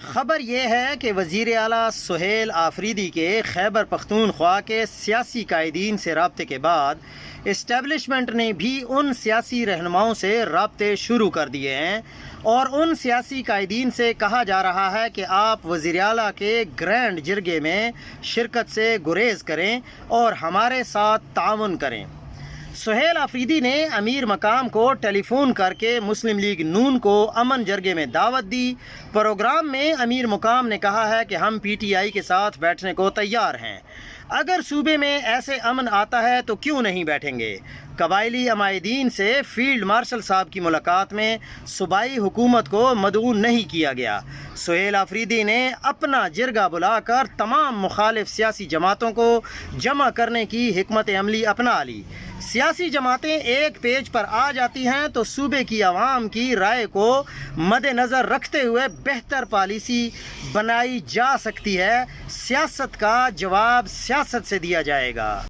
خبر یہ ہے کہ وزیر اعلیٰ سہیل آفریدی کے خیبر پختونخوا کے سیاسی قائدین سے رابطے کے بعد اسٹیبلشمنٹ نے بھی ان سیاسی رہنماؤں سے رابطے شروع کر دیے ہیں اور ان سیاسی قائدین سے کہا جا رہا ہے کہ آپ وزیر اعلیٰ کے گرینڈ جرگے میں شرکت سے گریز کریں اور ہمارے ساتھ تعاون کریں۔ سہیل آفریدی نے امیر مقام کو ٹیلی فون کر کے مسلم لیگ نون کو امن جرگے میں دعوت دی۔ پروگرام میں امیر مقام نے کہا ہے کہ ہم پی ٹی آئی کے ساتھ بیٹھنے کو تیار ہیں، اگر صوبے میں ایسے امن آتا ہے تو کیوں نہیں بیٹھیں گے۔ قبائلی عمائدین سے فیلڈ مارشل صاحب کی ملاقات میں صوبائی حکومت کو مدعو نہیں کیا گیا۔ سہیل آفریدی نے اپنا جرگہ بلا کر تمام مخالف سیاسی جماعتوں کو جمع کرنے کی حکمت عملی اپنا لی۔ سیاسی جماعتیں ایک پیج پر آ جاتی ہیں تو صوبے کی عوام کی رائے کو مد نظر رکھتے ہوئے بہتر پالیسی بنائی جا سکتی ہے۔ سیاست کا جواب سیاست سے دیا جائے گا۔